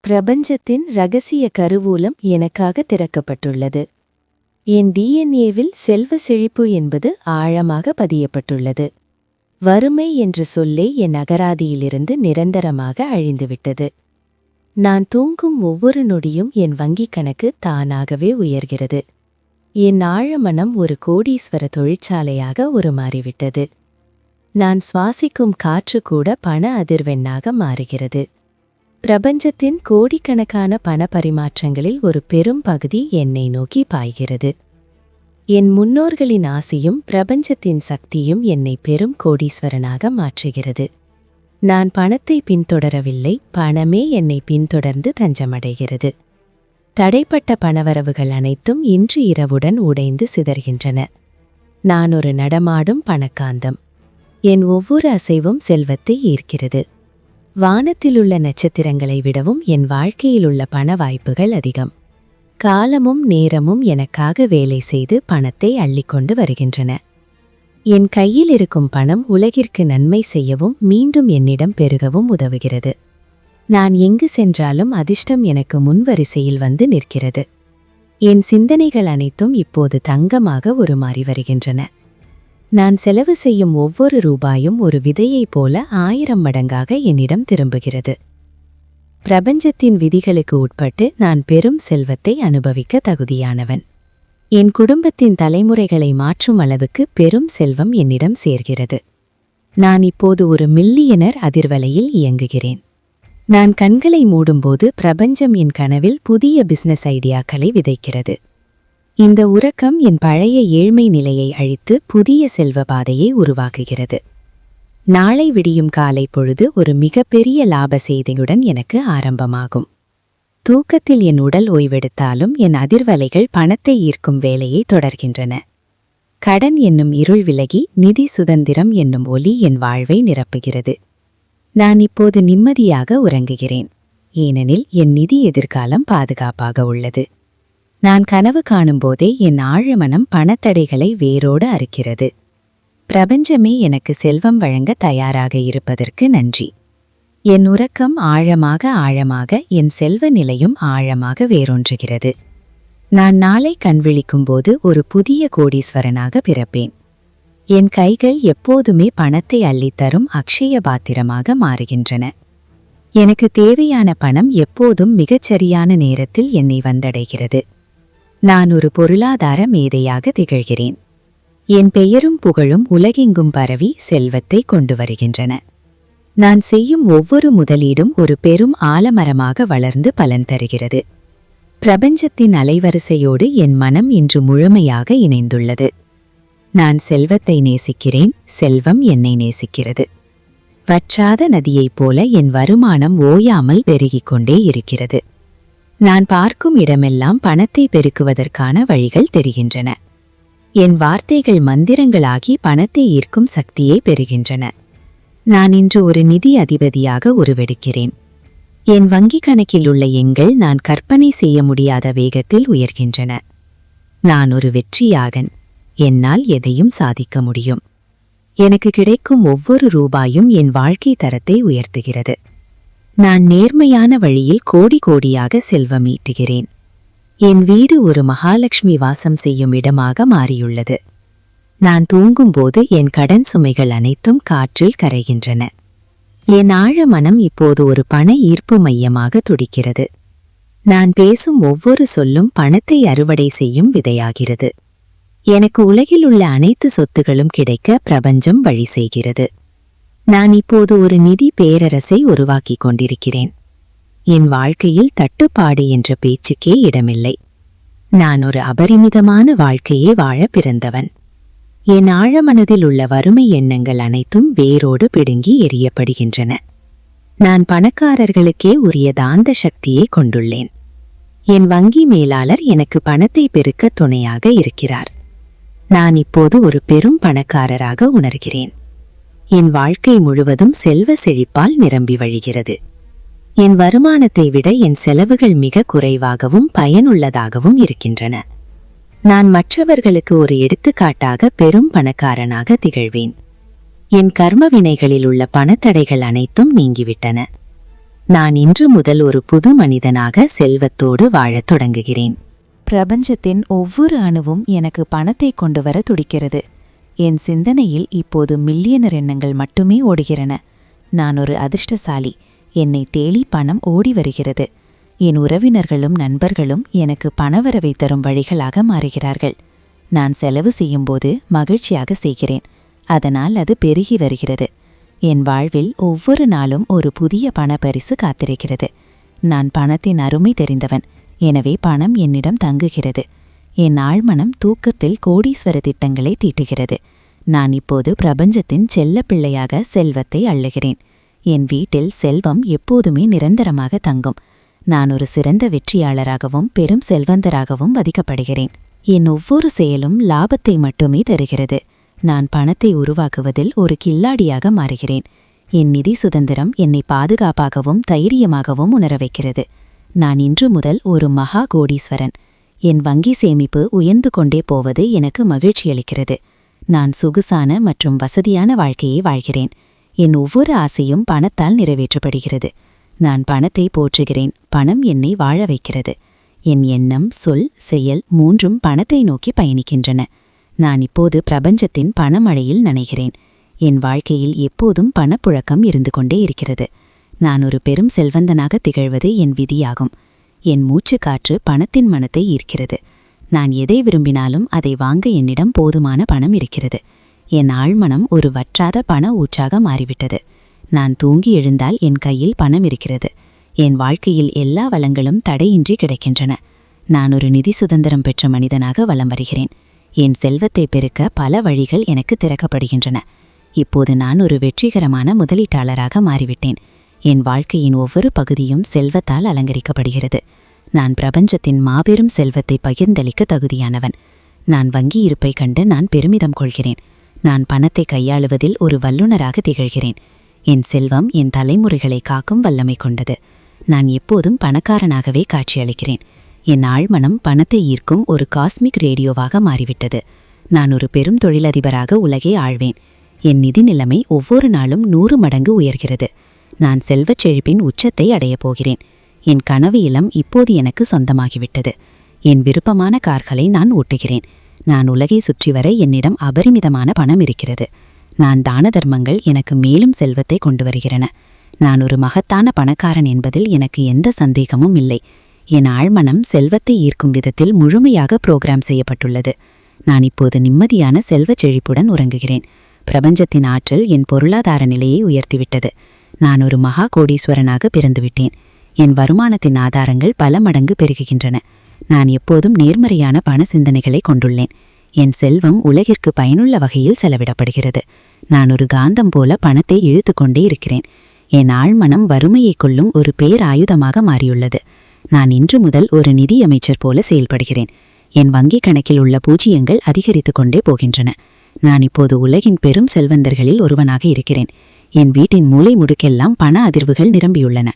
பிரபஞ்சத்தின் ரகசிய கருவூலம் எனக்காக திறக்கப்பட்டுள்ளது. என் டிஎன்ஏவில் செல்வ செழிப்பு என்பது ஆழமாக பதியப்பட்டுள்ளது. வறுமை என்ற சொல்லே என் அகராதியிலிருந்து நிரந்தரமாக அழிந்துவிட்டது. நான் தூங்கும் ஒவ்வொரு நொடியும் என் வங்கிக் கணக்கு தானாகவே உயர்கிறது. என் ஆழமனம் ஒரு கோடீஸ்வர தொழிற்சாலையாக உருமாறிவிட்டது. நான் சுவாசிக்கும் காற்று கூட பண அதிர்வெண்ணாக மாறுகிறது. பிரபஞ்சத்தின் கோடிக்கணக்கான பண பரிமாற்றங்களில் ஒரு பெரும் பகுதி என்னை நோக்கி பாய்கிறது. என் முன்னோர்களின் ஆசையும் பிரபஞ்சத்தின் சக்தியும் என்னை பெரும் கோடீஸ்வரனாக மாற்றுகிறது. நான் பணத்தை பின்தொடரவில்லை, பணமே என்னை பின்தொடர்ந்து தஞ்சமடைகிறது. தடைப்பட்ட பணவரவுகள் அனைத்தும் இன்று இரவுடன் உடைந்து சிதறுகின்றன. நான் ஒரு நடமாடும் பணக்காந்தம். என் ஒவ்வொரு அசைவும் செல்வத்தை ஈர்க்கிறது. வானத்திலுள்ள நட்சத்திரங்களை விடவும் என் வாழ்க்கையிலுள்ள பண வாய்ப்புகள் அதிகம். காலமும் நேரமும் எனக்காக வேலை செய்து பணத்தை அள்ளிக்கொண்டு வருகின்றன. என் கையில் இருக்கும் பணம் உலகிற்கு நன்மை செய்யவும் மீண்டும் என்னிடம் பெருகவும் உதவுகிறது. நான் எங்கு சென்றாலும் அதிர்ஷ்டம் எனக்கு முன்வரிசையில் வந்து நிற்கிறது. என் சிந்தனைகள் அனைத்தும் இப்போது தங்கமாக உருமாறி வருகின்றன. நான் செலவு செய்யும் ஒவ்வொரு ரூபாயும் ஒரு விதையைப் போல 1000 மடங்காக என்னிடம் திரும்புகிறது. பிரபஞ்சத்தின் விதிகளுக்கு உட்பட்டு நான் பெரும் செல்வத்தை அனுபவிக்க தகுதியானவன். என் குடும்பத்தின் தலைமுறைகளை மாற்றும் அளவுக்கு பெரும் செல்வம் என்னிடம் சேர்கிறது. நான் இப்போது ஒரு மில்லியனர் அதிர்வலையில் இயங்குகிறேன். நான் கண்களை மூடும்போது பிரபஞ்சம் என் கனவில் புதிய பிசினஸ் ஐடியாக்களை விதைக்கிறது. இந்த உறக்கம் என் பழைய ஏழ்மை நிலையை அழித்து புதிய செல்வ பாதையை உருவாக்குகிறது. நாளை விடியும் காலை பொழுது ஒரு மிகப்பெரிய லாப செய்தியுடன் எனக்கு ஆரம்பமாகும். தூக்கத்தில் என் உடல் ஓய்வெடுத்தாலும் என் அதிர்வலைகள் பணத்தை ஈர்க்கும் வேலையை தொடர்கின்றன. கடன் என்னும் இருள் விலகி நிதி சுதந்திரம் என்னும் ஒளி என் வாழ்வை நிரப்புகிறது. நான் இப்போது நிம்மதியாக உறங்குகிறேன், ஏனெனில் என் நிதி எதிர்காலம் பாதுகாப்பாக உள்ளது. நான் கனவு காணும்போதே என் ஆழமனம் பணத்தடைகளை வேரோடு அறுக்கிறது. பிரபஞ்சமே எனக்கு செல்வம் வழங்க தயாராக இருப்பதற்கு நன்றி. என் உறக்கம் ஆழமாக ஆழமாக என் செல்வ நிலையும் ஆழமாக வேரூன்றுகிறது. நான் நாளை கண்விழிக்கும்போது ஒரு புதிய கோடீஸ்வரனாக பிறப்பேன். என் கைகள் எப்போதுமே பணத்தை அள்ளித்தரும் அக்ஷய பாத்திரமாக மாறுகின்றன. எனக்கு தேவையான பணம் எப்போதும் மிகச்சரியான நேரத்தில் என்னை வந்தடைகிறது. நான் ஒரு பொருளாதார மேதையாக திகழ்கிறேன். என் பெயரும் புகழும் உலகெங்கும் பரவி செல்வத்தை கொண்டு வருகின்றன. நான் செய்யும் ஒவ்வொரு முதலீடும் ஒரு பெரும் ஆலமரமாக வளர்ந்து பலன் தருகிறது. பிரபஞ்சத்தின் அலைவரிசையோடு என் மனம் இன்று முழுமையாக இணைந்துள்ளது. நான் செல்வத்தை நேசிக்கிறேன், செல்வம் என்னை நேசிக்கிறது. வற்றாத நதியைப் போல என் வருமானம் ஓயாமல் பெருகிக் கொண்டே இருக்கிறது. நான் பார்க்கும் இடமெல்லாம் பணத்தை பெருக்குவதற்கான வழிகள் தெரிகின்றன. என் வார்த்தைகள் மந்திரங்களாகி பணத்தை ஈர்க்கும் சக்தியை பெறுகின்றன. நான் இன்று ஒரு நிதி அதிபதியாக உருவெடுக்கிறேன். என் வங்கிக் கணக்கில் உள்ள எண்கள் நான் கற்பனை செய்ய முடியாத வேகத்தில் உயர்கின்றன. நான் ஒரு வெற்றியாகன். என்னால் எதையும் சாதிக்க முடியும். எனக்கு கிடைக்கும் ஒவ்வொரு ரூபாயும் என் வாழ்க்கை தரத்தை உயர்த்துகிறது. நான் நேர்மையான வழியில் கோடி கோடியாக செல்வம் ஈட்டுகிறேன். என் வீடு ஒரு மகாலட்சுமி வாசம் செய்யும் இடமாக மாறியுள்ளது. நான் தூங்கும்போது என் கடன் சுமைகள் அனைத்தும் காற்றில் கரைகின்றன. என் ஆழமனம் இப்போது ஒரு பண ஈர்ப்பு மையமாக துடிக்கிறது. நான் பேசும் ஒவ்வொரு சொல்லும் பணத்தை அறுவடை செய்யும் விதையாகிறது. எனக்கு உலகில் உள்ள அனைத்து சொத்துகளும் கிடைக்க பிரபஞ்சம் வழி செய்கிறது. நான் இப்போது ஒரு நிதி பேரரசை உருவாக்கிக் கொண்டிருக்கிறேன். என் வாழ்க்கையில் தட்டுப்பாடு என்ற பேச்சுக்கே இடமில்லை. நான் ஒரு அபரிமிதமான வாழ்க்கையை வாழ பிறந்தவன். என் ஆழமனதில் உள்ள வறுமை எண்ணங்கள் அனைத்தும் வேரோடு பிடுங்கி எறியப்படுகின்றன. நான் பணக்காரர்களுக்கே உரிய தாந்த சக்தியை கொண்டுள்ளேன். என் வங்கி மேலாளர் எனக்கு பணத்தை பெருக்க துணையாக இருக்கிறார். நான் இப்போது ஒரு பெரும் பணக்காரராக உணர்கிறேன். என் வாழ்க்கை முழுவதும் செல்வ செழிப்பால் நிரம்பி வழிகிறது. என் வருமானத்தை விட என் செலவுகள் மிக குறைவாகவும் பயனுள்ளதாகவும் இருக்கின்றன. நான் மற்றவர்களுக்கு ஒரு எடுத்துக்காட்டாக பெரும் பணக்காரனாக திகழ்வேன். என் கர்ம வினைகளில் உள்ள பணத்தடைகள் அனைத்தும் நீங்கிவிட்டன. நான் இன்று முதல் ஒரு புது மனிதனாக செல்வத்தோடு வாழத் தொடங்குகிறேன். பிரபஞ்சத்தின் ஒவ்வொரு அணுவும் எனக்கு பணத்தை கொண்டு வர துடிக்கிறது. என் சிந்தனையில் இப்போது மில்லியனர் எண்ணங்கள் மட்டுமே ஓடுகிறன. நான் ஒரு அதிர்ஷ்டசாலி. என்னை தேடி பணம் ஓடி வருகிறது. என் உறவினர்களும் நண்பர்களும் எனக்கு பணவரவை தரும் வழிகளாக மாறுகிறார்கள். நான் செலவு செய்யும்போது மகிழ்ச்சியாக செய்கிறேன். அதனால் அது பெருகி வருகிறது. என் வாழ்வில் ஒவ்வொரு நாளும் ஒரு புதிய பணப்பரிசு காத்திருக்கிறது. நான் பணத்தின் அருமை தெரிந்தவன். எனவே பணம் என்னிடம் தங்குகிறது. என் ஆழ்மனம் தூக்கத்தில் கோடீஸ்வர திட்டங்களை தீட்டுகிறது. நான் இப்போது பிரபஞ்சத்தின் செல்ல பிள்ளையாக செல்வத்தை அள்ளுகிறேன். என் வீட்டில் செல்வம் எப்போதுமே நிரந்தரமாக தங்கும். நான் ஒரு சிறந்த வெற்றியாளராகவும் பெரும் செல்வந்தராகவும் மதிக்கப்படுகிறேன். என் ஒவ்வொரு செயலும் லாபத்தை மட்டுமே தருகிறது. நான் பணத்தை உருவாக்குவதில் ஒரு கில்லாடியாக மாறுகிறேன். என் நிதி சுதந்திரம் என்னை பாதுகாப்பாகவும் தைரியமாகவும் உணர வைக்கிறது. நான் இன்று முதல் ஒரு மகா கோடீஸ்வரன். என் வங்கி சேமிப்பு உயர்ந்து கொண்டே போவது எனக்கு மகிழ்ச்சியளிக்கிறது. நான் சொகுசான மற்றும் வசதியான வாழ்க்கையை வாழ்கிறேன். என் ஒவ்வொரு ஆசையும் பணத்தால் நிறைவேற்றப்படுகிறது. நான் பணத்தை போற்றுகிறேன். பணம் என்னை வாழ வைக்கிறது. என் எண்ணம், சொல், செயல் மூன்றும் பணத்தை நோக்கி பயணிக்கின்றன. நான் இப்போது பிரபஞ்சத்தின் பணமழையில் நனைகிறேன். என் வாழ்க்கையில் எப்போதும் பணப்புழக்கம் இருந்து கொண்டே இருக்கிறது. நான் ஒரு பெரும் செல்வந்தனாக திகழ்வது என் விதியாகும். என் மூச்சு காற்று பணத்தின் மனத்தை ஈர்க்கிறது. நான் எதை விரும்பினாலும் அதை வாங்க என்னிடம் போதுமான பணம் இருக்கிறது. என் ஆழ்மனம் ஒரு வற்றாத பண ஊற்றாக மாறிவிட்டது. நான் தூங்கி எழுந்தால் என் கையில் பணம் இருக்கிறது. என் வாழ்க்கையில் எல்லா வளங்களும் தடையின்றி கிடைக்கின்றன. நான் ஒரு நிதி சுதந்திரம் பெற்ற மனிதனாக வலம் வருகிறேன். என் செல்வத்தை பெருக்க பல வழிகள் எனக்கு திறக்கப்படுகின்றன. இப்போது நான் ஒரு வெற்றிகரமான முதலீட்டாளராக மாறிவிட்டேன். என் வாழ்க்கையின் ஒவ்வொரு பகுதியும் செல்வத்தால் அலங்கரிக்கப்படுகிறது. நான் பிரபஞ்சத்தின் மாபெரும் செல்வத்தை பகிர்ந்தளிக்க தகுதியானவன். நான் வங்கி இருப்பை கண்டு நான் பெருமிதம் கொள்கிறேன். நான் பணத்தை கையாளுவதில் ஒரு வல்லுநராக திகழ்கிறேன். என் செல்வம் என் தலைமுறைகளை காக்கும் வல்லமை கொண்டது. நான் எப்போதும் பணக்காரனாகவே காட்சியளிக்கிறேன். என் ஆழ்மனம் பணத்தை ஈர்க்கும் ஒரு காஸ்மிக் ரேடியோவாக மாறிவிட்டது. நான் ஒரு பெரும் தொழிலதிபராக உலகை ஆழ்வேன். என் நிதி நிலைமை ஒவ்வொரு நாளும் 100 மடங்கு உயர்கிறது. நான் செல்வச் செழிப்பின் உச்சத்தை அடையப் போகிறேன். என் கனவு இல்லம் இப்போது எனக்கு சொந்தமாகிவிட்டது. என் விருப்பமான கார்களை நான் ஓட்டுகிறேன். நான் உலகை சுற்றி வர என்னிடம் அபரிமிதமான பணம் இருக்கிறது. நான் தான தர்மங்கள் எனக்கு மேலும் செல்வத்தை கொண்டு வருகிறன. நான் ஒரு மகத்தான பணக்காரன் என்பதில் எனக்கு எந்த சந்தேகமும் இல்லை. என் ஆழ்மனம் செல்வத்தை ஈர்க்கும் விதத்தில் முழுமையாக புரோகிராம் செய்யப்பட்டுள்ளது. நான் இப்போது நிம்மதியான செல்வச் செழிப்புடன் உறங்குகிறேன். பிரபஞ்சத்தின் ஆற்றல் என் பொருளாதார நிலையை உயர்த்திவிட்டது. நான் ஒரு மகா கோடீஸ்வரனாக பிறந்துவிட்டேன். என் வருமானத்தின் ஆதாரங்கள் பல மடங்கு பெருகுகின்றன. நான் எப்போதும் நேர்மறையான பண சிந்தனைகளை கொண்டுள்ளேன். என் செல்வம் உலகிற்கு பயனுள்ள வகையில் செலவிடப்படுகிறது. நான் ஒரு காந்தம் போல பணத்தை இழுத்து கொண்டே இருக்கிறேன். என் ஆழ்மனம் வறுமையை கொள்ளும் ஒரு பேராயுதமாக மாறியுள்ளது. நான் இன்று முதல் ஒரு நிதி அமைச்சர் போல செயல்படுகிறேன். என் வங்கிக் கணக்கில் உள்ள பூஜ்ஜியங்கள் அதிகரித்து கொண்டே போகின்றன. நான் இப்போது உலகின் பெரும் செல்வந்தர்களில் ஒருவனாக இருக்கிறேன். என் வீட்டின் மூலை முடுக்கெல்லாம் பண அதிர்வுகள் நிரம்பியுள்ளன.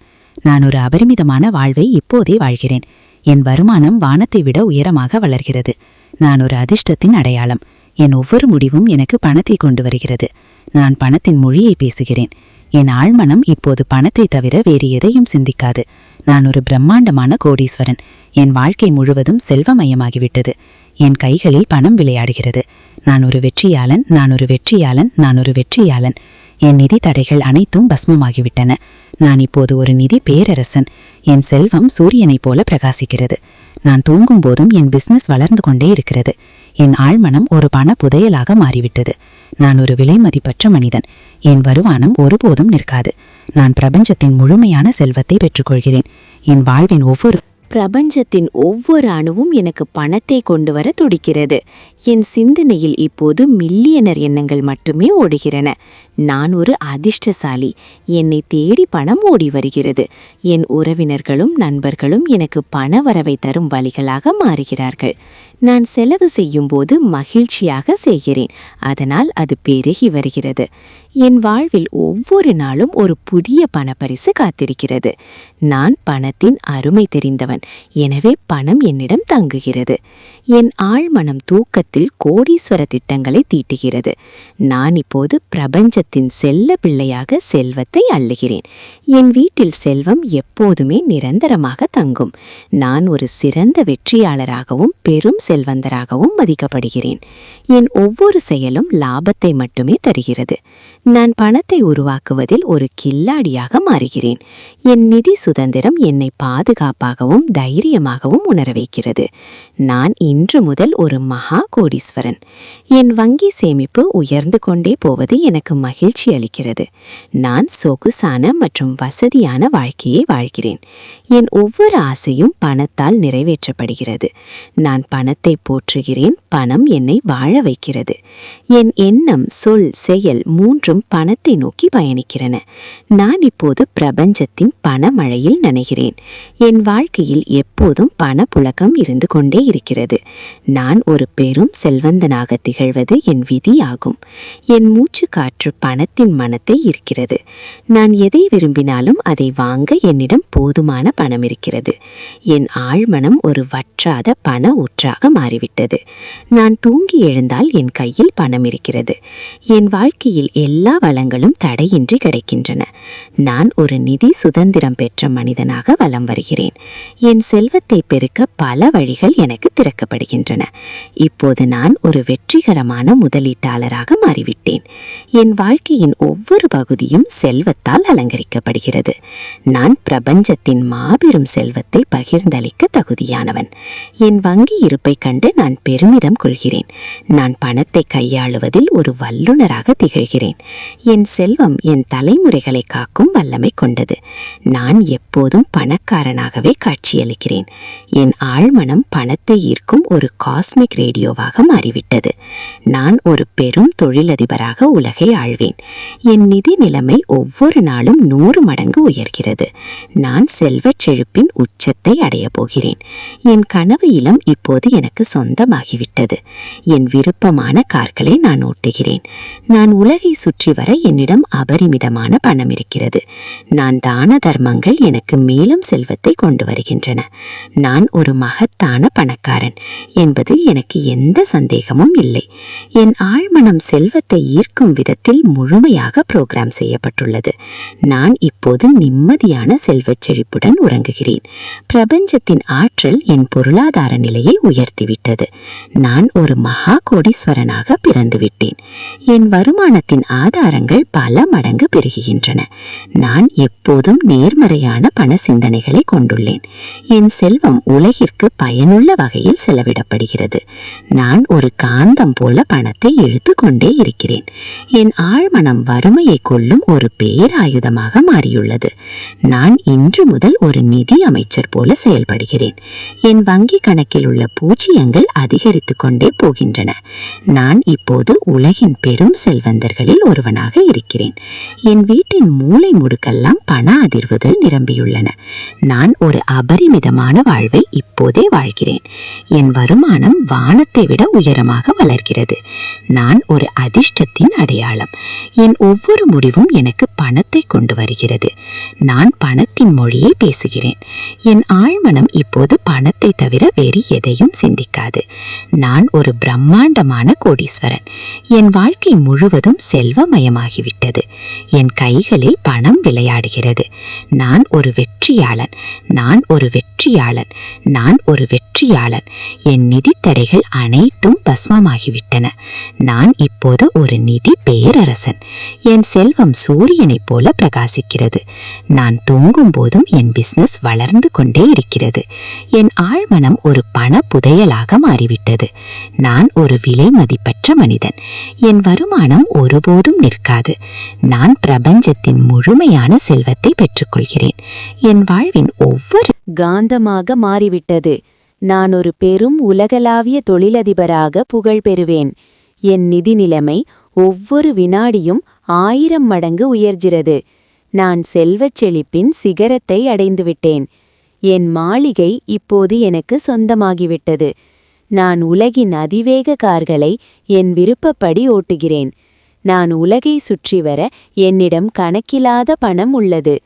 நான் ஒரு அபரிமிதமான வாழ்வை இப்போதே வாழ்கிறேன். என் வருமானம் வானத்தை விட உயரமாக வளர்கிறது. நான் ஒரு அதிர்ஷ்டத்தின் அடையாளம். என் ஒவ்வொரு முடிவும் எனக்கு பணத்தை கொண்டு வருகிறது. நான் பணத்தின் மொழியை பேசுகிறேன். என் ஆழ்மனம் இப்போது பணத்தை தவிர வேறு எதையும் சிந்திக்காது. நான் ஒரு பிரம்மாண்டமான கோடீஸ்வரன். என் வாழ்க்கை முழுவதும் செல்வமயமாகிவிட்டது. என் கைகளில் பணம் விளையாடுகிறது. நான் ஒரு வெற்றியாளன், நான் ஒரு வெற்றியாளன், நான் ஒரு வெற்றியாளன். என் நிதி தடைகள் அனைத்தும் பஸ்மமாகிவிட்டன. நான் இப்போது ஒரு நிதி பேரரசன். என் செல்வம் சூரியனைப் போல பிரகாசிக்கிறது. நான் தூங்கும் போதும் என் பிசினஸ் வளர்ந்து கொண்டே இருக்கிறது. என் ஆழ்மனம் ஒரு பண புதையலாக மாறிவிட்டது. நான் ஒரு விலை மதிப்பற்ற மனிதன். என் வருமானம் ஒருபோதும் நிற்காது. நான் பிரபஞ்சத்தின் முழுமையான செல்வத்தை பெற்றுக்கொள்கிறேன். என் வாழ்வின் பிரபஞ்சத்தின் ஒவ்வொரு அணுவும் எனக்கு பணத்தை கொண்டு வர துடிக்கிறது. என் சிந்தனையில் இப்போது மில்லியனர் எண்ணங்கள் மட்டுமே ஓடுகிறன. நான் ஒரு அதிர்ஷ்டசாலி. என்னை தேடி பணம் ஓடி வருகிறது. என் உறவினர்களும் நண்பர்களும் எனக்கு பண வரவை தரும் வழிகளாக மாறுகிறார்கள். நான் செலவு செய்யும் போது மகிழ்ச்சியாக செய்கிறேன். அதனால் அது பெருகி வருகிறது. என் வாழ்வில் ஒவ்வொரு நாளும் ஒரு புதிய பணப்பரிசு காத்திருக்கிறது. நான் பணத்தின் அருமை தெரிந்தவன். எனவே பணம் என்னிடம் தங்குகிறது. என் ஆழ்மனம் தூக்கத்தில் கோடீஸ்வர திட்டங்களை தீட்டுகிறது. நான் இப்போது பிரபஞ்ச பிரபஞ்சத்தின் செல்ல பிள்ளையாக செல்வத்தை அள்ளுகிறேன். என் வீட்டில் செல்வம் எப்போதுமே நிரந்தரமாக தங்கும். நான் ஒரு சிறந்த வெற்றியாளராகவும் பெரும் செல்வந்தராகவும் மதிக்கப்படுகிறேன். என் ஒவ்வொரு செயலும் லாபத்தை மட்டுமே தருகிறது. நான் பணத்தை உருவாக்குவதில் ஒரு கில்லாடியாக மாறுகிறேன். என் நிதி சுதந்திரம் என்னை பாதுகாப்பாகவும் தைரியமாகவும் உணர வைக்கிறது. நான் இன்று முதல் ஒரு மகா கோடீஸ்வரன். என் வங்கி சேமிப்பு உயர்ந்து கொண்டே போவது எனக்கு மகிழ்ச்சி அளிக்கிறது. நான் சொகுசான மற்றும் வசதியான வாழ்க்கையை வாழ்கிறேன். என் ஒவ்வொரு ஆசையும் பணத்தால் நிறைவேற்றப்படுகிறது. நான் பணத்தை போற்றுகிறேன். பணம் என்னை வாழ வைக்கிறது. என் எண்ணம், சொல், செயல் மூன்றும் பணத்தை நோக்கி பயணிக்கிறன. நான் இப்போது பிரபஞ்சத்தின் பணமழையில் நனைகிறேன். என் வாழ்க்கையில் எப்போதும் பணப்புழக்கம் இருந்து கொண்டே இருக்கிறது. நான் ஒரு பெரும் செல்வந்தனாக திகழ்வது என் விதியாகும். என் மூச்சு காற்று பணத்தின் மனத்தை இருக்கிறது. நான் எதை விரும்பினாலும் அதை வாங்க என்னிடம் போதுமான பணம் இருக்கிறது. என் ஆழ்மனம் ஒரு வற்றாத பண ஊற்றாக மாறிவிட்டது. நான் தூங்கி எழுந்தால் என் கையில் பணம் இருக்கிறது. என் வாழ்க்கையில் எல்லா வளங்களும் தடையின்றி கிடைக்கின்றன. நான் ஒரு நிதி சுதந்திரம் பெற்ற மனிதனாக வலம் வருகிறேன். என் செல்வத்தை பெருக்க பல வழிகள் எனக்கு திறக்கப்படுகின்றன. இப்போது நான் ஒரு வெற்றிகரமான முதலீட்டாளராக மாறிவிட்டேன். என் வாழ்க்கையின் ஒவ்வொரு பகுதியும் செல்வத்தால் அலங்கரிக்கப்படுகிறது. நான் பிரபஞ்சத்தின் மாபெரும் செல்வத்தை பகிர்ந்தளிக்க தகுதியானவன். என் வங்கி இருப்பை கண்டு நான் பெருமிதம் கொள்கிறேன். நான் பணத்தை கையாளுவதில் ஒரு வல்லுநராக திகழ்கிறேன். என் செல்வம் என் தலைமுறைகளை காக்கும் வல்லமை கொண்டது. நான் எப்போதும் பணக்காரனாகவே காட்சியளிக்கிறேன். என் ஆழ்மனம் பணத்தை ஈர்க்கும் ஒரு காஸ்மிக் ரேடியோவாக மாறிவிட்டது. நான் ஒரு பெரும் தொழிலதிபராக உலகை ஆழ்வேன். என் நிதி நிலைமை ஒவ்வொரு நாளும் 100 மடங்கு உயர்கிறது. நான் செல்வச் செழிப்பின் உச்சத்தை அடைய போகிறேன். என் கனவு இல்லம் இப்போது எனக்கு சொந்தமாகிவிட்டது. என் விருப்பமான கார்களை நான் ஓட்டுகிறேன். நான் உலகை சுற்றி வர என்னிடம் அபரிமிதமான பணம் இருக்கிறது. நான் தான தர்மங்கள் எனக்கு மேலும் செல்வத்தை கொண்டு வருகின்றன. நான் ஒரு மகத்தான பணக்காரன் என்பது எனக்கு எந்த சந்தேகமும் இல்லை. என் ஆழ்மனம் செல்வத்தை ஈர்க்கும் விதத்தில் முழுமையாக புரோகிராம் செய்யப்பட்டுள்ளது. நான் இப்போது நிம்மதியான செல்வச் செழிப்புடன் உறங்குகிறேன். பிரபஞ்சத்தின் ஆற்றல் என் பொருளாதார நிலையை உயர்த்திவிட்டது. நான் ஒரு மகா கோடீஸ்வரனாக பிறந்துவிட்டேன். என் வருமானத்தின் ஆதாரங்கள் பல மடங்கு பெருகுகின்றன. நான் எப்போதும் நேர்மறையான பண சிந்தனைகளை கொண்டுள்ளேன். என் செல்வம் உலகிற்கு பயனுள்ள வகையில் செலவிடப்படுகிறது. நான் ஒரு காந்தம் போல பணத்தை இழுத்து கொண்டே இருக்கிறேன். என் ஆழ்மனம் வறுமையை கொல்லும் ஒரு பேராயுதமாக மாறியுள்ளது. நான் இன்று முதல் ஒரு நிதி அமைச்சர் போல செயல்படுகிறேன். என் வங்கி கணக்கில் உள்ள பூஜ்ஜியங்கள் அதிகரித்து கொண்டே போகின்றன. நான் இப்போது உலகின் பெரும் செல்வந்தர்களில் ஒருவனாக இருக்கிறேன். என் வீட்டின் மூலை முடுக்கெல்லாம் பண அதிர்வுகள் நிரம்பியுள்ளன. நான் ஒரு அபரிமிதமான வாழ்வை இப்போதே வாழ்கிறேன். என் வருமானம் வானத்தை விட உயரமாக வளர்கிறது. நான் ஒரு அதிர்ஷ்டத்தின் அடையாளம். என் ஒவ்வொரு முடிவும் எனக்கு பணத்தை கொண்டு வருகிறது. நான் பணத்தின் மொழியை பேசுகிறேன். என் ஆழ்மனம் இப்போது பணத்தை தவிர வேறு எதையும் சிந்திக்காது. நான் ஒரு பிரம்மாண்டமான கோடீஸ்வரன். என் வாழ்க்கை முழுவதும் செல்வமயமாகிவிட்டது. என் கைகளில் பணம் விளையாடுகிறது. நான் ஒரு வெற்றியாளன். நான் ஒரு வெற்றியாளன். நான் ஒரு வெற்றியாளன். என் நிதி தடைகள் அனைத்தும் பஸ்மமாகிவிட்டன. நான் இப்போது ஒரு நிதி பேரரசன். என் செல்வம் சூரியனைப் போல பிரகாசிக்கிறது. நான் தூங்கும் போதும் என் பிசினஸ் வளர்ந்து கொண்டே இருக்கிறது. என் ஆழ்மனம் ஒரு பண புதையலாக மாறிவிட்டது. நான் ஒரு விலை மதிப்பற்ற மனிதன். என் வருமானம் ஒருபோதும் நிற்காது. நான் பிரபஞ்சத்தின் முழுமையான செல்வத்தை பெற்றுக்கொள்கிறேன். என் வாழ்வின் ஒவ்வொரு காந்தமாக மாறிவிட்டது. நான் ஒரு பெரும் உலகளாவிய தொழிலதிபராக புகழ் பெறுவேன். என் நிதி நிலைமை ஒவ்வொரு வினாடியும் 1000 மடங்கு உயர்கிறது. நான் செல்வச் செழிப்பின் சிகரத்தை அடைந்துவிட்டேன். என் மாளிகை இப்போது எனக்கு சொந்தமாகிவிட்டது. நான் உலகின் அதிவேக கார்களை என் விருப்பப்படி ஓட்டுகிறேன். நான் உலகை சுற்றி வர என்னிடம் கணக்கிலாத பணம் உள்ளது.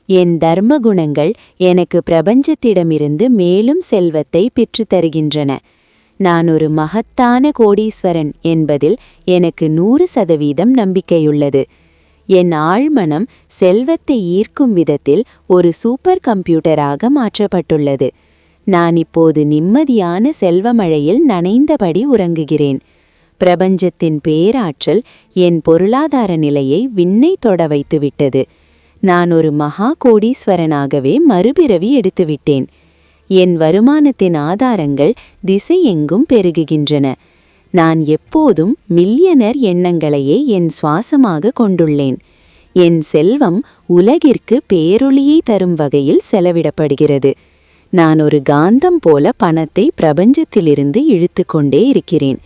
என் தர்ம குணங்கள் எனக்கு பிரபஞ்சத்திடமிருந்து மேலும் செல்வத்தை பெற்றுத் தருகின்றன. நான் ஒரு மகத்தான கோடீஸ்வரன் என்பதில் எனக்கு 100% நம்பிக்கையுள்ளது. என் ஆழ்மனம் செல்வத்தை ஈர்க்கும் விதத்தில் ஒரு சூப்பர் கம்ப்யூட்டராக மாற்றப்பட்டுள்ளது. நான் இப்போது நிம்மதியான செல்வமழையில் நனைந்தபடி உறங்குகிறேன். பிரபஞ்சத்தின் பேராற்றல் என் பொருளாதார நிலையை விண்ணை தொட வைத்துவிட்டது. நான் ஒரு மகா கோடீஸ்வரனாகவே மறுபிறவி எடுத்துவிட்டேன். என் வருமானத்தின் ஆதாரங்கள் திசையெங்கும் பெருகுகின்றன. நான் எப்போதும் மில்லியனர் எண்ணங்களையே என் சுவாசமாக கொண்டுள்ளேன். என் செல்வம் உலகிற்கு பேரொளியை தரும் வகையில் செலவிடப்படுகிறது. நான் ஒரு காந்தம் போல பணத்தை பிரபஞ்சத்திலிருந்து இழுத்து கொண்டே இருக்கிறேன்.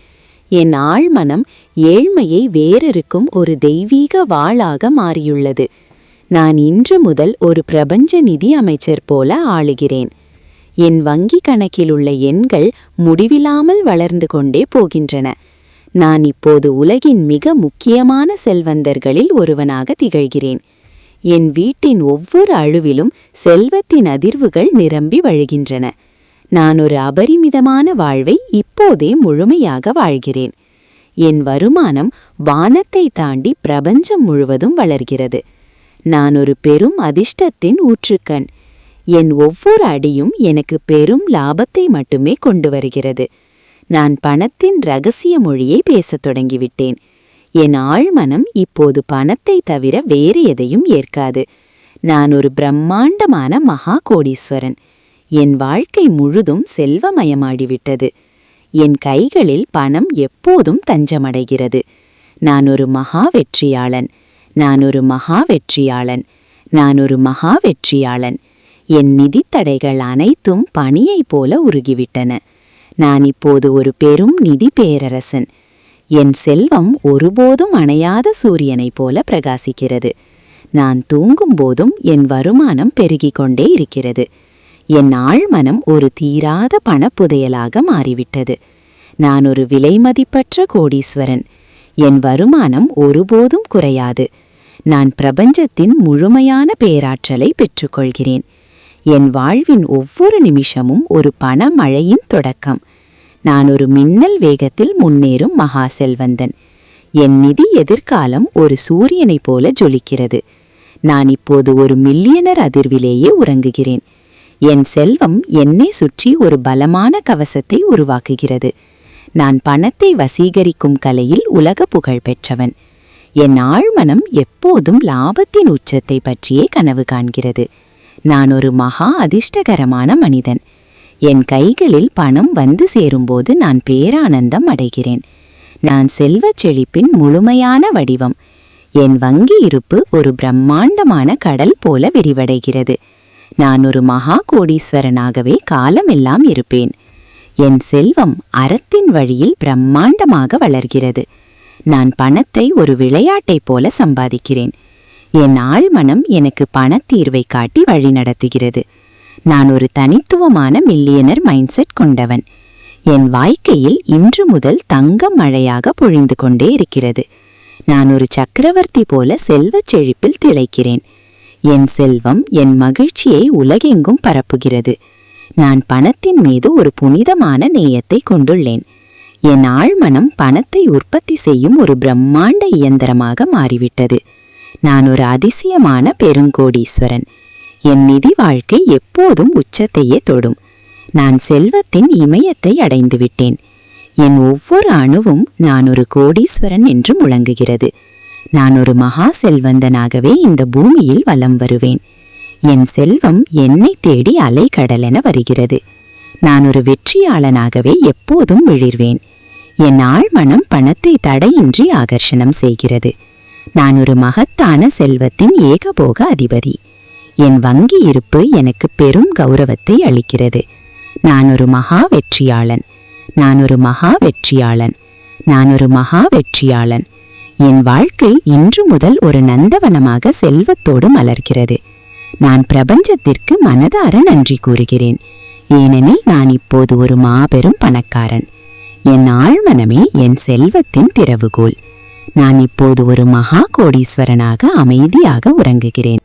என் ஆழ்மனம் ஏழ்மையை வேறறுக்கும் ஒரு தெய்வீக வாளாக மாறியுள்ளது. நான் இன்று முதல் ஒரு பிரபஞ்ச நிதி அமைச்சர் போல ஆளுகிறேன். என் வங்கி கணக்கில் உள்ள எண்கள் முடிவில்லாமல் வளர்ந்து கொண்டே போகின்றன. நான் இப்போது உலகின் மிக முக்கியமான செல்வந்தர்களில் ஒருவனாக திகழ்கிறேன். என் வீட்டின் ஒவ்வொரு அழுவிலும் செல்வத்தின் அதிர்வுகள் நிரம்பி வழிகின்றன. நான் ஒரு அபரிமிதமான வாழ்வை இப்போதே முழுமையாக வாழ்கிறேன். என் வருமானம் வானத்தை தாண்டி பிரபஞ்சம் முழுவதும் வளர்கிறது. நான் ஒரு பெரும் அதிர்ஷ்டத்தின் ஊற்றுக்கண். என் ஒவ்வொரு அடியும் எனக்கு பெரும் லாபத்தை மட்டுமே கொண்டு வருகிறது. நான் பணத்தின் இரகசிய மொழியை பேசத் தொடங்கிவிட்டேன். என் ஆழ்மனம் இப்போது பணத்தை தவிர வேறு எதையும் ஏற்காது. நான் ஒரு பிரம்மாண்டமான மகா கோடீஸ்வரன். என் வாழ்க்கை முழுதும் செல்வமயமாடிவிட்டது. என் கைகளில் பணம் எப்போதும் தஞ்சமடைகிறது. நான் ஒரு மகா வெற்றியாளன். நான் ஒரு மகா வெற்றியாளன். நான் ஒரு மகா வெற்றியாளன். என் நிதித்தடைகள் அனைத்தும் பனியைப் போல உருகிவிட்டன. நான் இப்போது ஒரு பெரும் நிதி பேரரசன். என் செல்வம் ஒருபோதும் அணையாத சூரியனைப் போல பிரகாசிக்கிறது. நான் தூங்கும்போதும் என் வருமானம் பெருகிக் கொண்டே இருக்கிறது. என் ஆழ்மனம் ஒரு தீராத பணப்புதையலாக மாறிவிட்டது. நான் ஒரு விலைமதிப்பற்ற கோடீஸ்வரன். என் வருமானம் ஒருபோதும் குறையாது. நான் பிரபஞ்சத்தின் முழுமையான பேராற்றலை பெற்றுக்கொள்கிறேன். என் வாழ்வின் ஒவ்வொரு நிமிஷமும் ஒரு பணமழையின் தொடக்கம். நான் ஒரு மின்னல் வேகத்தில் முன்னேறும் மகா செல்வந்தன். என் நிதி எதிர்காலம் ஒரு சூரியனைப் போல ஜொலிக்கிறது. நான் இப்போது ஒரு மில்லியனர் அதிர்விலேயே உறங்குகிறேன். என் செல்வம் என்னை சுற்றி ஒரு பலமான கவசத்தை உருவாக்குகிறது. நான் பணத்தை வசீகரிக்கும் கலையில் உலக புகழ் பெற்றவன். என் ஆழ்மனம் எப்போதும் லாபத்தின் உச்சத்தை பற்றியே கனவு காண்கிறது. நான் ஒரு மகா அதிர்ஷ்டகரமான மனிதன். என் கைகளில் பணம் வந்து சேரும்போது நான் பேரானந்தம் அடைகிறேன். நான் செல்வச் செழிப்பின் முழுமையான வடிவம். என் வங்கி இருப்பு ஒரு பிரம்மாண்டமான கடல் போல விரிவடைகிறது. நான் ஒரு மகா கோடீஸ்வரனாகவே காலமெல்லாம் இருப்பேன். என் செல்வம் அறத்தின் வழியில் பிரம்மாண்டமாக வளர்கிறது. நான் பணத்தை ஒரு விளையாட்டைப் போல சம்பாதிக்கிறேன். என் ஆழ்மனம் எனக்கு பணத்தீர்வை காட்டி வழிநடத்துகிறது. நான் ஒரு தனித்துவமான மில்லியனர் மைண்ட்செட் கொண்டவன். என் வாழ்க்கையில் இன்று முதல் தங்கம் மழையாக பொழிந்து கொண்டே இருக்கிறது. நான் ஒரு சக்கரவர்த்தி போல செல்வச் செழிப்பில் திளைக்கிறேன். என் செல்வம் என் மகிழ்ச்சியை உலகெங்கும் பரப்புகிறது. நான் பணத்தின் மீது ஒரு புனிதமான நேயத்தை கொண்டுள்ளேன். என் ஆழ்மனம் பணத்தை உற்பத்தி செய்யும் ஒரு பிரம்மாண்ட இயந்திரமாக மாறிவிட்டது. நான் ஒரு அதிசயமான பெருங்கோடீஸ்வரன். என் நிதி வாழ்க்கை எப்போதும் உச்சத்தையே தொடும். நான் செல்வத்தின் இமயத்தை அடைந்துவிட்டேன். என் ஒவ்வொரு அணுவும் நான் ஒரு கோடீஸ்வரன் என்று முழங்குகிறது. நான் ஒரு மகா செல்வந்தனாகவே இந்த பூமியில் வலம் வருவேன். என் செல்வம் என்னை தேடி அலைக்கடலென வருகிறது. நான் ஒரு வெற்றியாளனாகவே எப்போதும் விழிர்வேன். என் ஆழ்மனம் பணத்தை தடையின்றி ஆகர்ஷணம் செய்கிறது. நான் ஒரு மகத்தான செல்வத்தின் ஏகபோக அதிபதி. என் வங்கி இருப்பு எனக்கு பெரும் கௌரவத்தை அளிக்கிறது. நான் ஒரு மகா வெற்றியாளன். நான் ஒரு மகா வெற்றியாளன். நான் ஒரு மகா வெற்றியாளன். என் வாழ்க்கை இன்று முதல் ஒரு நந்தவனமாக செல்வத்தோடு மலர்கிறது. நான் பிரபஞ்சத்திற்கு மனதார நன்றி கூறுகிறேன். ஏனெனில் நான் இப்போது ஒரு மாபெரும் பணக்காரன். என் ஆழ்மனமே என் செல்வத்தின் திறவுகோல். நான் இப்போது ஒரு மகா கோடீஸ்வரனாக அமைதியாக உறங்குகிறேன்.